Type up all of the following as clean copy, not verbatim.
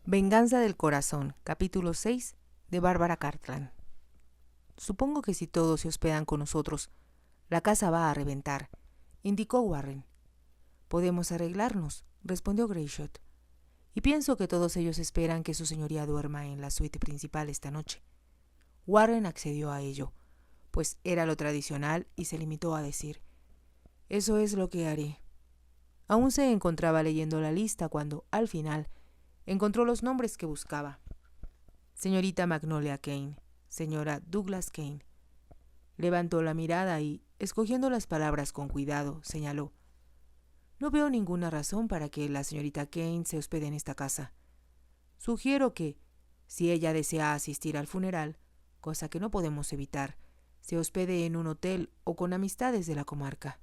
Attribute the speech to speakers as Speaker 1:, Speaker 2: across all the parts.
Speaker 1: Venganza del corazón, capítulo 6, de Bárbara Cartland. Supongo que si todos se hospedan con nosotros, la casa va a reventar, indicó Warren. Podemos arreglarnos, respondió Greyshot. Y pienso que todos ellos esperan que su señoría duerma en la suite principal esta noche. Warren accedió a ello, pues era lo tradicional, y se limitó a decir: eso es lo que haré. Aún se encontraba leyendo la lista cuando, al final, encontró los nombres que buscaba. Señorita Magnolia Kane, señora Douglas Kane. Levantó la mirada y, escogiendo las palabras con cuidado, señaló: no veo ninguna razón para que la señorita Kane se hospede en esta casa. Sugiero que, si ella desea asistir al funeral, cosa que no podemos evitar, se hospede en un hotel o con amistades de la comarca.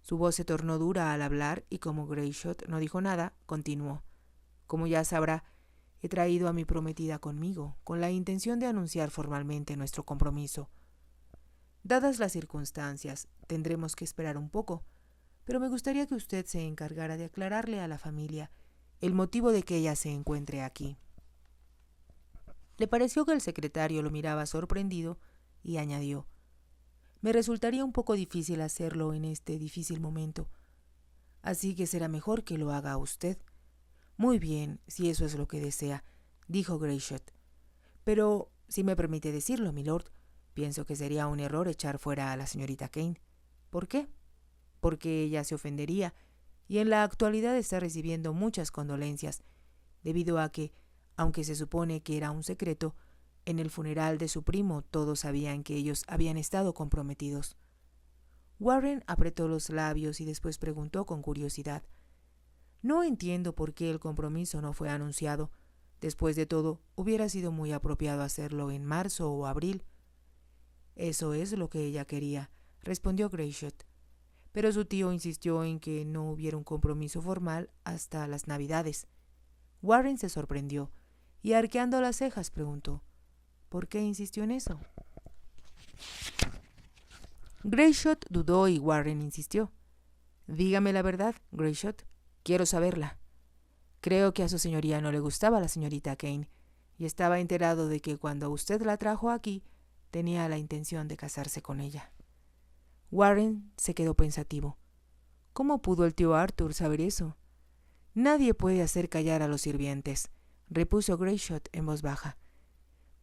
Speaker 1: Su voz se tornó dura al hablar y, como Greyshot no dijo nada, continuó: como ya sabrá, he traído a mi prometida conmigo, con la intención de anunciar formalmente nuestro compromiso. Dadas las circunstancias, tendremos que esperar un poco, pero me gustaría que usted se encargara de aclararle a la familia el motivo de que ella se encuentre aquí. Le pareció que el secretario lo miraba sorprendido y añadió: me resultaría un poco difícil hacerlo en este difícil momento, así que será mejor que lo haga usted. Muy bien, si eso es lo que desea, dijo Greyshot. Pero, si me permite decirlo, milord, pienso que sería un error echar fuera a la señorita Kane. ¿Por qué? Porque ella se ofendería, y en la actualidad está recibiendo muchas condolencias, debido a que, aunque se supone que era un secreto, en el funeral de su primo todos sabían que ellos habían estado comprometidos. Warren apretó los labios y después preguntó con curiosidad: no entiendo por qué el compromiso no fue anunciado. Después de todo, hubiera sido muy apropiado hacerlo en marzo o abril. Eso es lo que ella quería, respondió Greyshot. Pero su tío insistió en que no hubiera un compromiso formal hasta las Navidades. Warren se sorprendió y, arqueando las cejas, preguntó: ¿por qué insistió en eso? Greyshot dudó y Warren insistió: dígame la verdad, Greyshot. Quiero saberla. Creo que a su señoría no le gustaba la señorita Kane, y estaba enterado de que cuando usted la trajo aquí, tenía la intención de casarse con ella. Warren se quedó pensativo. ¿Cómo pudo el tío Arthur saber eso? Nadie puede hacer callar a los sirvientes, repuso Greyshot en voz baja.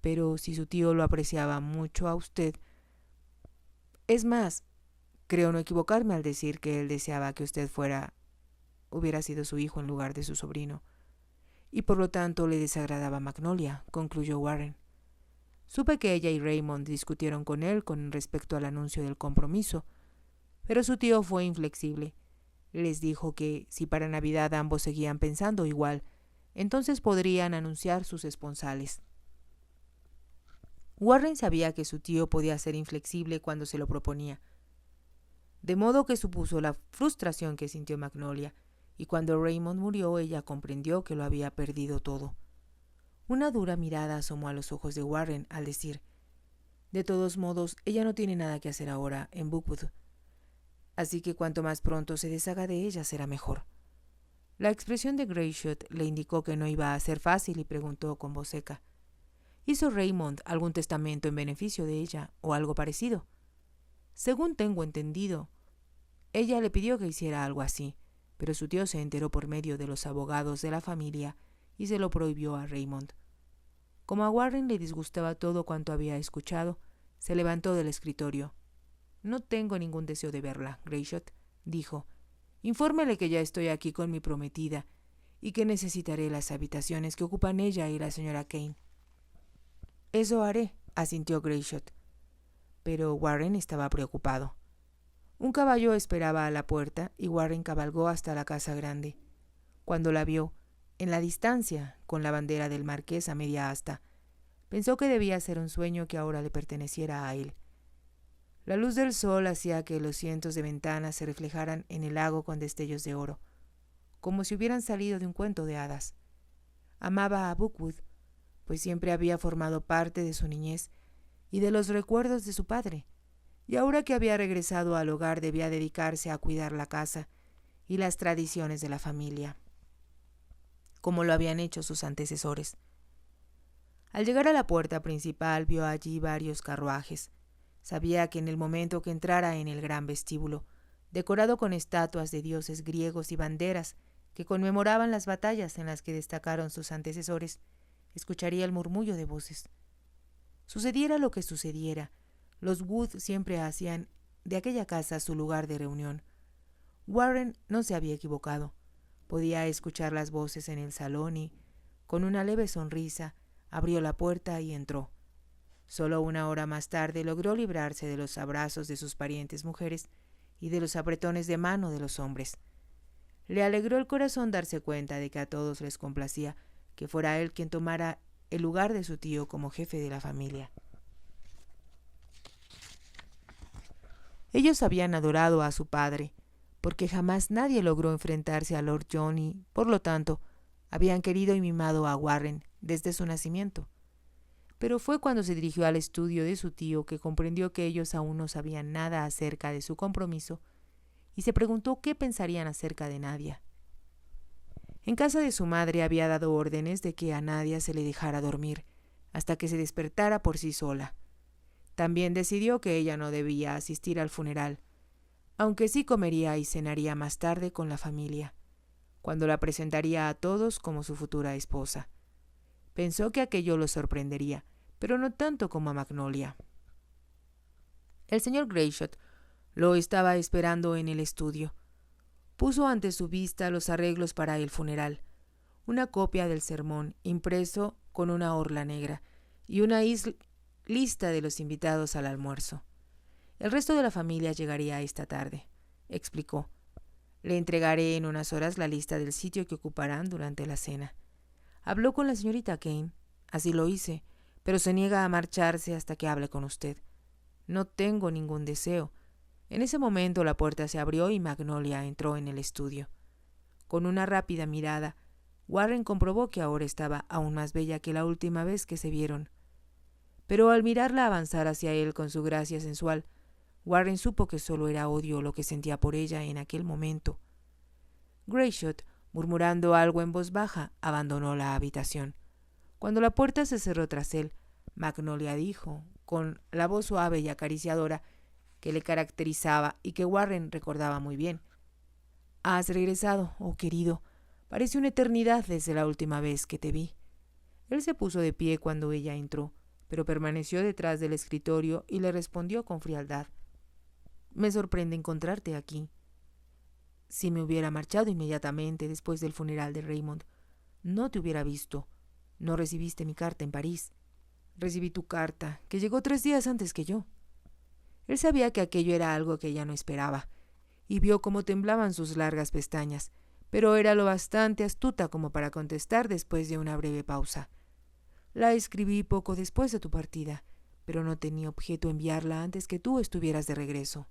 Speaker 1: Pero si su tío lo apreciaba mucho a usted... Es más, creo no equivocarme al decir que él deseaba que usted hubiera sido su hijo en lugar de su sobrino, y por lo tanto le desagradaba Magnolia, concluyó Warren. Supe que ella y Raymond discutieron con él con respecto al anuncio del compromiso, pero su tío fue inflexible. Les dijo que si para Navidad ambos seguían pensando igual, entonces podrían anunciar sus esponsales. Warren sabía que su tío podía ser inflexible cuando se lo proponía, de modo que supuso la frustración que sintió Magnolia, y cuando Raymond murió ella comprendió que lo había perdido todo. Una dura mirada asomó a los ojos de Warren al decir: de todos modos, ella no tiene nada que hacer ahora en Bookwood, así que cuanto más pronto se deshaga de ella será mejor. La expresión de Greyshot le indicó que no iba a ser fácil y preguntó con voz seca: ¿hizo Raymond algún testamento en beneficio de ella o algo parecido? Según tengo entendido, ella le pidió que hiciera algo así, pero su tío se enteró por medio de los abogados de la familia y se lo prohibió a Raymond. Como a Warren le disgustaba todo cuanto había escuchado, se levantó del escritorio. No tengo ningún deseo de verla, Greyshot, dijo. Infórmele que ya estoy aquí con mi prometida y que necesitaré las habitaciones que ocupan ella y la señora Kane. Eso haré, asintió Greyshot. Pero Warren estaba preocupado. Un caballo esperaba a la puerta y Warren cabalgó hasta la casa grande. Cuando la vio, en la distancia, con la bandera del marqués a media asta, pensó que debía ser un sueño que ahora le perteneciera a él. La luz del sol hacía que los cientos de ventanas se reflejaran en el lago con destellos de oro, como si hubieran salido de un cuento de hadas. Amaba a Bookwood, pues siempre había formado parte de su niñez y de los recuerdos de su padre, y ahora que había regresado al hogar debía dedicarse a cuidar la casa y las tradiciones de la familia. como lo habían hecho sus antecesores. Al llegar a la puerta principal vio allí varios carruajes. Sabía que en el momento que entrara en el gran vestíbulo, decorado con estatuas de dioses griegos y banderas que conmemoraban las batallas en las que destacaron sus antecesores, escucharía el murmullo de voces. Sucediera lo que sucediera, los Wood siempre hacían de aquella casa su lugar de reunión. Warren no se había equivocado. Podía escuchar las voces en el salón y, con una leve sonrisa, abrió la puerta y entró. Solo una hora más tarde logró librarse de los abrazos de sus parientes mujeres y de los apretones de mano de los hombres. Le alegró el corazón darse cuenta de que a todos les complacía que fuera él quien tomara el lugar de su tío como jefe de la familia. Ellos habían adorado a su padre, porque jamás nadie logró enfrentarse a Lord John y, por lo tanto, habían querido y mimado a Warren desde su nacimiento. Pero fue cuando se dirigió al estudio de su tío que comprendió que ellos aún no sabían nada acerca de su compromiso y se preguntó qué pensarían acerca de Nadia. En casa de su madre había dado órdenes de que a Nadia se le dejara dormir hasta que se despertara por sí sola. También decidió que ella no debía asistir al funeral, aunque sí comería y cenaría más tarde con la familia, cuando la presentaría a todos como su futura esposa. Pensó que aquello lo sorprendería, pero no tanto como a Magnolia. El señor Greyshot lo estaba esperando en el estudio. Puso ante su vista los arreglos para el funeral, una copia del sermón impreso con una orla negra y una lista de los invitados al almuerzo. El resto de la familia llegaría esta tarde, explicó. Le entregaré en unas horas la lista del sitio que ocuparán durante la cena. Habló con la señorita Kane. Así lo hice, pero se niega a marcharse hasta que hable con usted. No tengo ningún deseo. En ese momento la puerta se abrió y Magnolia entró en el estudio. Con una rápida mirada, Warren comprobó que ahora estaba aún más bella que la última vez que se vieron. Pero al mirarla avanzar hacia él con su gracia sensual, Warren supo que solo era odio lo que sentía por ella en aquel momento. Greyshot, murmurando algo en voz baja, abandonó la habitación. Cuando la puerta se cerró tras él, Magnolia dijo, con la voz suave y acariciadora que le caracterizaba y que Warren recordaba muy bien: «Has regresado, oh querido. Parece una eternidad desde la última vez que te vi». Él se puso de pie cuando ella entró, pero permaneció detrás del escritorio y le respondió con frialdad: «Me sorprende encontrarte aquí. Si me hubiera marchado inmediatamente después del funeral de Raymond, no te hubiera visto. No recibiste mi carta en París. Recibí tu carta, que llegó 3 días antes que yo». Él sabía que aquello era algo que ella no esperaba, y vio cómo temblaban sus largas pestañas, pero era lo bastante astuta como para contestar después de una breve pausa. «La escribí poco después de tu partida, pero no tenía objeto enviarla antes que tú estuvieras de regreso.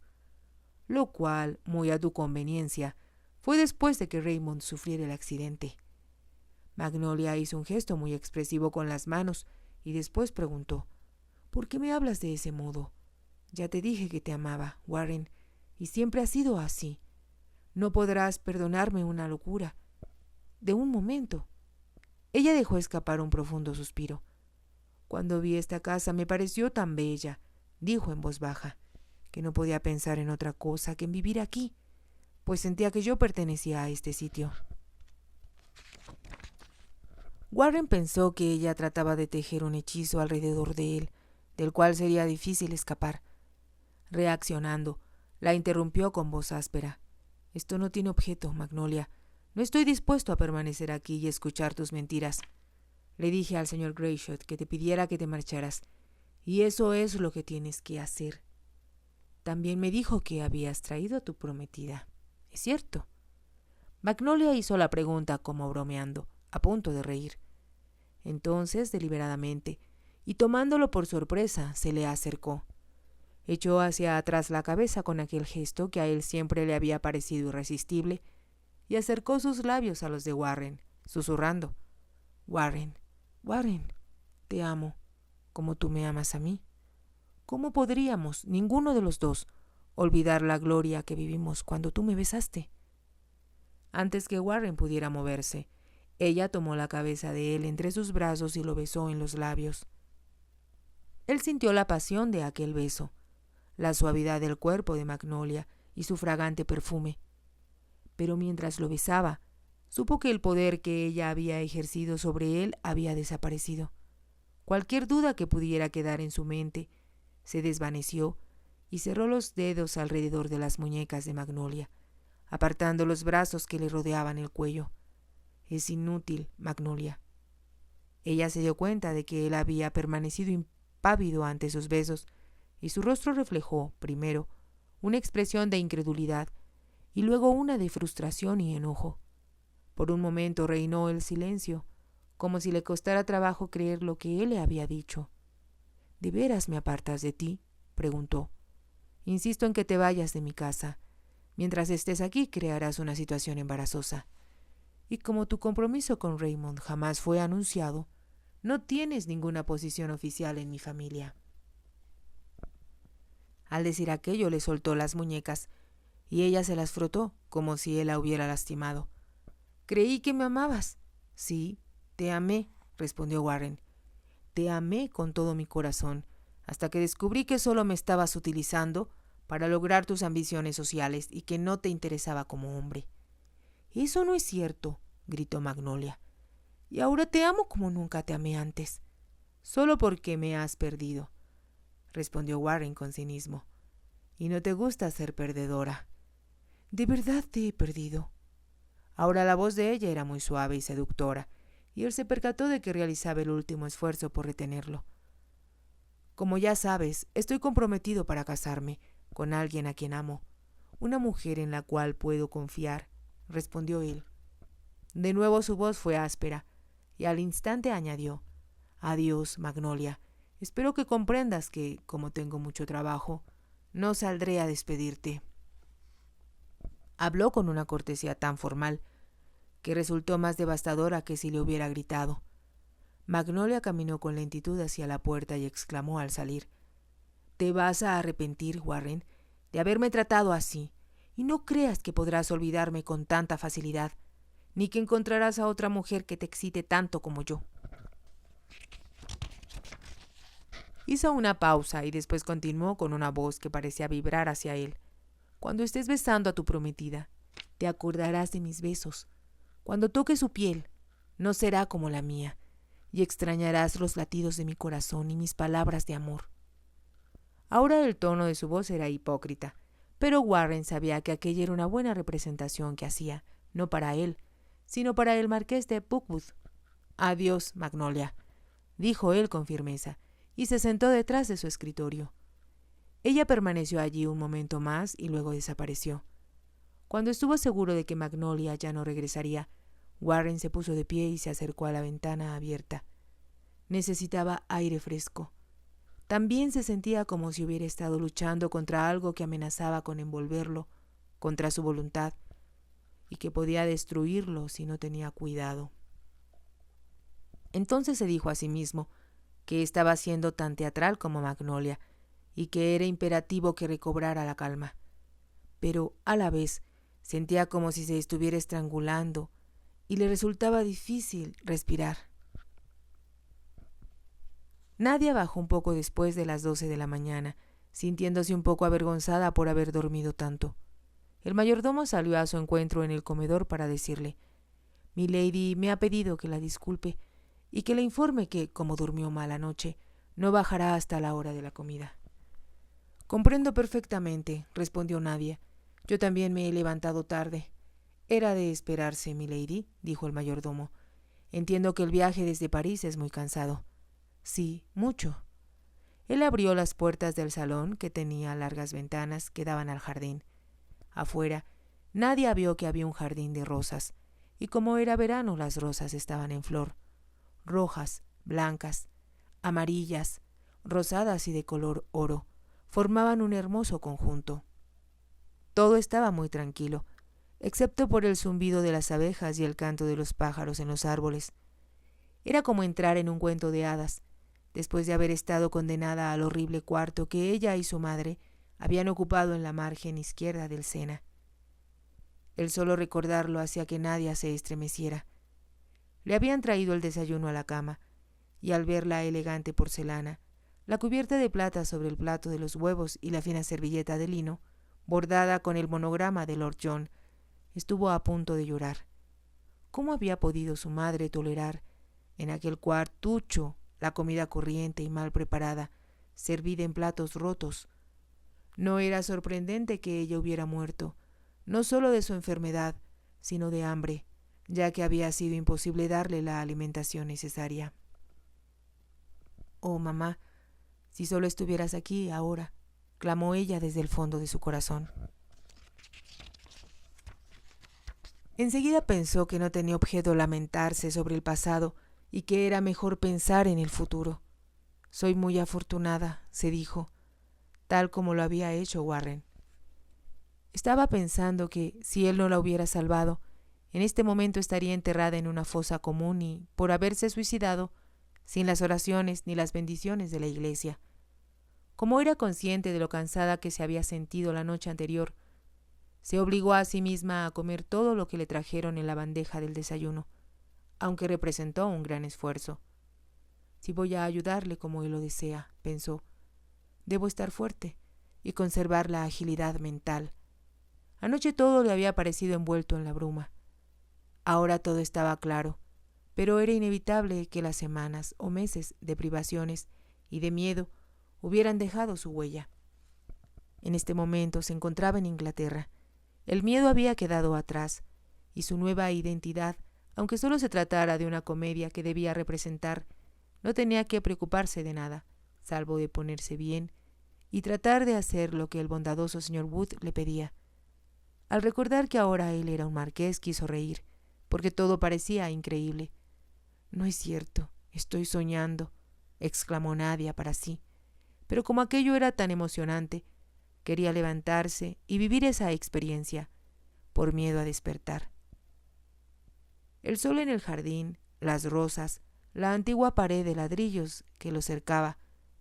Speaker 1: Lo cual, muy a tu conveniencia, fue después de que Raymond sufriera el accidente». Magnolia hizo un gesto muy expresivo con las manos y después preguntó: «¿Por qué me hablas de ese modo? Ya te dije que te amaba, Warren, y siempre ha sido así. No podrás perdonarme una locura de un momento». Ella dejó escapar un profundo suspiro. «Cuando vi esta casa me pareció tan bella», dijo en voz baja, «que no podía pensar en otra cosa que en vivir aquí, pues sentía que yo pertenecía a este sitio». Warren pensó que ella trataba de tejer un hechizo alrededor de él, del cual sería difícil escapar. Reaccionando, la interrumpió con voz áspera: «Esto no tiene objeto, Magnolia. No estoy dispuesto a permanecer aquí y escuchar tus mentiras. Le dije al señor Greyshot que te pidiera que te marcharas, y eso es lo que tienes que hacer. También me dijo que habías traído a tu prometida. ¿Es cierto?». Magnolia hizo la pregunta como bromeando, a punto de reír. Entonces, deliberadamente, y tomándolo por sorpresa, se le acercó. Echó hacia atrás la cabeza con aquel gesto que a él siempre le había parecido irresistible y acercó sus labios a los de Warren, susurrando: «Warren, Warren, te amo, como tú me amas a mí. ¿Cómo podríamos, ninguno de los dos, olvidar la gloria que vivimos cuando tú me besaste?». Antes que Warren pudiera moverse, Ella tomó la cabeza de él entre sus brazos y lo besó en los labios. Él sintió la pasión de aquel beso, la suavidad del cuerpo de Magnolia y su fragante perfume. Pero mientras lo besaba, supo que el poder que ella había ejercido sobre él había desaparecido. Cualquier duda que pudiera quedar en su mente se desvaneció y cerró los dedos alrededor de las muñecas de Magnolia, apartando los brazos que le rodeaban el cuello. «Es inútil, Magnolia». Ella se dio cuenta de que él había permanecido impávido ante sus besos, y su rostro reflejó, primero, una expresión de incredulidad y luego una de frustración y enojo. Por un momento reinó el silencio, como si le costara trabajo creer lo que él le había dicho. «¿De veras me apartas de ti?», preguntó. «Insisto en que te vayas de mi casa. Mientras estés aquí crearás una situación embarazosa. Y como tu compromiso con Raymond jamás fue anunciado, no tienes ninguna posición oficial en mi familia». Al decir aquello le soltó las muñecas y ella se las frotó como si él la hubiera lastimado. «Creí que me amabas». «Sí, te amé», respondió Warren. «Te amé con todo mi corazón, hasta que descubrí que solo me estabas utilizando para lograr tus ambiciones sociales y que no te interesaba como hombre». «Eso no es cierto», gritó Magnolia. «Y ahora te amo como nunca te amé antes». «Solo porque me has perdido», respondió Warren con cinismo. «Y no te gusta ser perdedora». «¿De verdad te he perdido?». Ahora la voz de ella era muy suave y seductora, y él se percató de que realizaba el último esfuerzo por retenerlo. «Como ya sabes, estoy comprometido para casarme con alguien a quien amo, una mujer en la cual puedo confiar», respondió él. De nuevo su voz fue áspera, y al instante añadió: «Adiós, Magnolia. Espero que comprendas que, como tengo mucho trabajo, no saldré a despedirte». Habló con una cortesía tan formal que resultó más devastadora que si le hubiera gritado. Magnolia caminó con lentitud hacia la puerta y exclamó al salir: «Te vas a arrepentir, Warren, de haberme tratado así, y no creas que podrás olvidarme con tanta facilidad, ni que encontrarás a otra mujer que te excite tanto como yo». Hizo una pausa y después continuó con una voz que parecía vibrar hacia él: «Cuando estés besando a tu prometida, te acordarás de mis besos. Cuando toques su piel, no será como la mía, y extrañarás los latidos de mi corazón y mis palabras de amor». Ahora el tono de su voz era hipócrita, pero Warren sabía que aquella era una buena representación que hacía, no para él, sino para el marqués de Buckwood. «Adiós, Magnolia», dijo él con firmeza, y se sentó detrás de su escritorio. Ella permaneció allí un momento más y luego desapareció. Cuando estuvo seguro de que Magnolia ya no regresaría, Warren se puso de pie y se acercó a la ventana abierta. Necesitaba aire fresco. También se sentía como si hubiera estado luchando contra algo que amenazaba con envolverlo, contra su voluntad, y que podía destruirlo si no tenía cuidado. Entonces se dijo a sí mismo que estaba siendo tan teatral como Magnolia, y que era imperativo que recobrara la calma. Pero, a la vez, sentía como si se estuviera estrangulando, y le resultaba difícil respirar. Nadia bajó un poco después de las 12 de la mañana, sintiéndose un poco avergonzada por haber dormido tanto. El mayordomo salió a su encuentro en el comedor para decirle: «Milady me ha pedido que la disculpe y que le informe que, como durmió mal anoche, no bajará hasta la hora de la comida». «Comprendo perfectamente», respondió Nadia. «Yo también me he levantado tarde». «Era de esperarse, milady», dijo el mayordomo. «Entiendo que el viaje desde París es muy cansado». «Sí, mucho». Él abrió las puertas del salón, que tenía largas ventanas que daban al jardín. Afuera, Nadia vio que había un jardín de rosas, y como era verano, las rosas estaban en flor. Rojas, blancas, amarillas, rosadas y de color oro, formaban un hermoso conjunto. Todo estaba muy tranquilo, excepto por el zumbido de las abejas y el canto de los pájaros en los árboles. Era como entrar en un cuento de hadas, después de haber estado condenada al horrible cuarto que ella y su madre habían ocupado en la margen izquierda del Sena. El solo recordarlo hacía que Nadia se estremeciera. Le habían traído el desayuno a la cama, y al ver la elegante porcelana, la cubierta de plata sobre el plato de los huevos y la fina servilleta de lino, bordada con el monograma de Lord John, estuvo a punto de llorar. ¿Cómo había podido su madre tolerar en aquel cuartucho la comida corriente y mal preparada, servida en platos rotos? No era sorprendente que ella hubiera muerto, no solo de su enfermedad, sino de hambre, ya que había sido imposible darle la alimentación necesaria. «Oh, mamá, si solo estuvieras aquí ahora», clamó ella desde el fondo de su corazón. Enseguida pensó que no tenía objeto lamentarse sobre el pasado y que era mejor pensar en el futuro. «Soy muy afortunada», se dijo, tal como lo había hecho Warren. Estaba pensando que, si él no la hubiera salvado, en este momento estaría enterrada en una fosa común y, por haberse suicidado, sin las oraciones ni las bendiciones de la iglesia. Como era consciente de lo cansada que se había sentido la noche anterior, se obligó a sí misma a comer todo lo que le trajeron en la bandeja del desayuno, aunque representó un gran esfuerzo. «Si voy a ayudarle como él lo desea», pensó, «debo estar fuerte y conservar la agilidad mental». Anoche todo le había parecido envuelto en la bruma. Ahora todo estaba claro, pero era inevitable que las semanas o meses de privaciones y de miedo hubieran dejado su huella. En este momento se encontraba en Inglaterra. El miedo había quedado atrás, y su nueva identidad, aunque solo se tratara de una comedia que debía representar, no tenía que preocuparse de nada, salvo de ponerse bien y tratar de hacer lo que el bondadoso señor Wood le pedía. Al recordar que ahora él era un marqués, quiso reír, porque todo parecía increíble. «No es cierto, estoy soñando», exclamó Nadia para sí, pero como aquello era tan emocionante, quería levantarse y vivir esa experiencia, por miedo a despertar. El sol en el jardín, las rosas, la antigua pared de ladrillos que lo cercaba,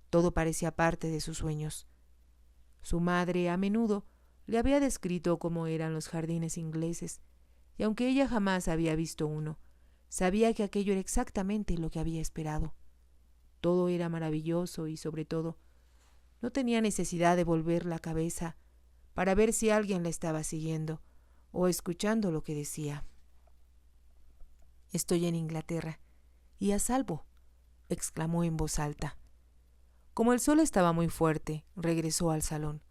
Speaker 1: todo parecía parte de sus sueños. Su madre a menudo le había descrito cómo eran los jardines ingleses, y aunque ella jamás había visto uno, sabía que aquello era exactamente lo que había esperado. Todo era maravilloso y, sobre todo, no tenía necesidad de volver la cabeza para ver si alguien la estaba siguiendo o escuchando lo que decía. «Estoy en Inglaterra y a salvo», exclamó en voz alta. Como el sol estaba muy fuerte, regresó al salón.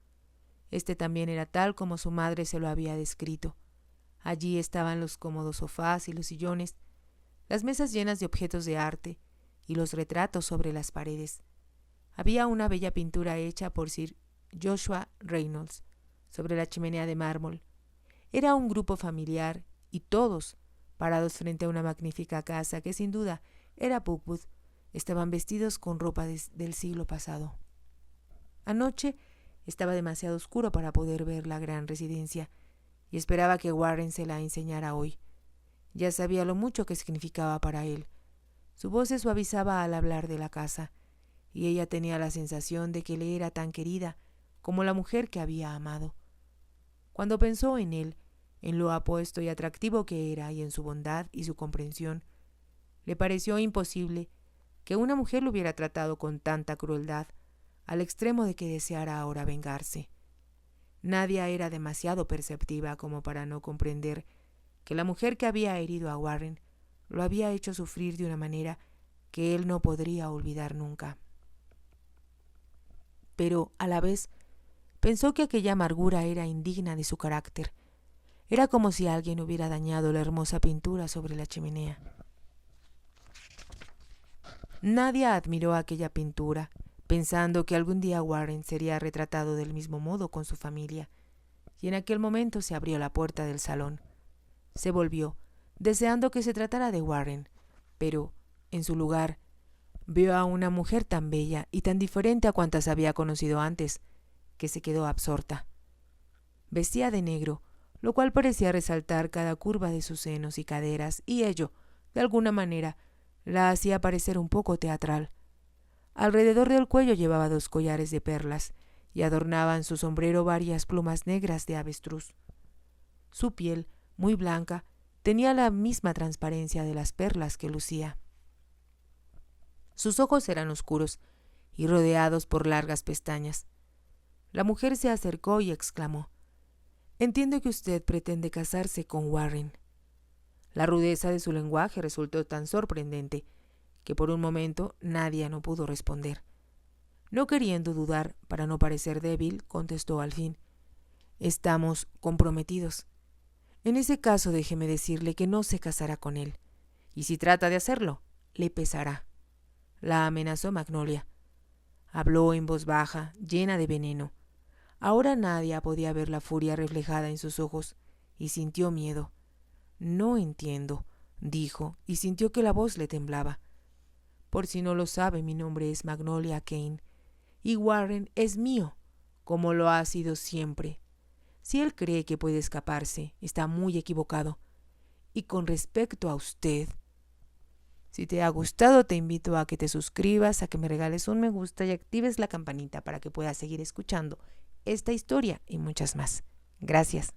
Speaker 1: Este también era tal como su madre se lo había descrito. Allí estaban los cómodos sofás y los sillones, las mesas llenas de objetos de arte y los retratos sobre las paredes. Había una bella pintura hecha por Sir Joshua Reynolds sobre la chimenea de mármol. Era un grupo familiar y todos, parados frente a una magnífica casa que sin duda era Bookwood, estaban vestidos con ropa del siglo pasado. Anoche estaba demasiado oscuro para poder ver la gran residencia y esperaba que Warren se la enseñara hoy. Ya sabía lo mucho que significaba para él. Su voz se suavizaba al hablar de la casa, y ella tenía la sensación de que le era tan querida como la mujer que había amado. Cuando pensó en él, en lo apuesto y atractivo que era y en su bondad y su comprensión, le pareció imposible que una mujer lo hubiera tratado con tanta crueldad, al extremo de que deseara ahora vengarse. Nadia era demasiado perceptiva como para no comprender que la mujer que había herido a Warren lo había hecho sufrir de una manera que él no podría olvidar nunca. Pero, a la vez, pensó que aquella amargura era indigna de su carácter. Era como si alguien hubiera dañado la hermosa pintura sobre la chimenea. Nadia admiró aquella pintura, pensando que algún día Warren sería retratado del mismo modo con su familia, y en aquel momento se abrió la puerta del salón. Se volvió, deseando que se tratara de Warren, pero, en su lugar, vio a una mujer tan bella y tan diferente a cuantas había conocido antes, que se quedó absorta. Vestía de negro, lo cual parecía resaltar cada curva de sus senos y caderas, y ello, de alguna manera, la hacía parecer un poco teatral. Alrededor del cuello llevaba 2 collares de perlas, y adornaban su sombrero varias plumas negras de avestruz. Su piel, muy blanca, Tenía la misma transparencia de las perlas que lucía. Sus ojos eran oscuros y rodeados por largas pestañas. La mujer se acercó y exclamó: «Entiendo que usted pretende casarse con Warren». La rudeza de su lenguaje resultó tan sorprendente que por un momento Nadia no pudo responder. No queriendo dudar, para no parecer débil, contestó al fin: «Estamos comprometidos. En ese caso déjeme decirle que no se casará con él, y si trata de hacerlo, le pesará». La amenazó Magnolia. Habló en voz baja, llena de veneno. Ahora Nadia podía ver la furia reflejada en sus ojos, y sintió miedo. «No entiendo», dijo, y sintió que la voz le temblaba. «Por si no lo sabe, mi nombre es Magnolia Kane, y Warren es mío, como lo ha sido siempre. Si él cree que puede escaparse, está muy equivocado. Y con respecto a usted, si te ha gustado, te invito a que te suscribas, a que me regales un me gusta y actives la campanita para que puedas seguir escuchando esta historia y muchas más. Gracias.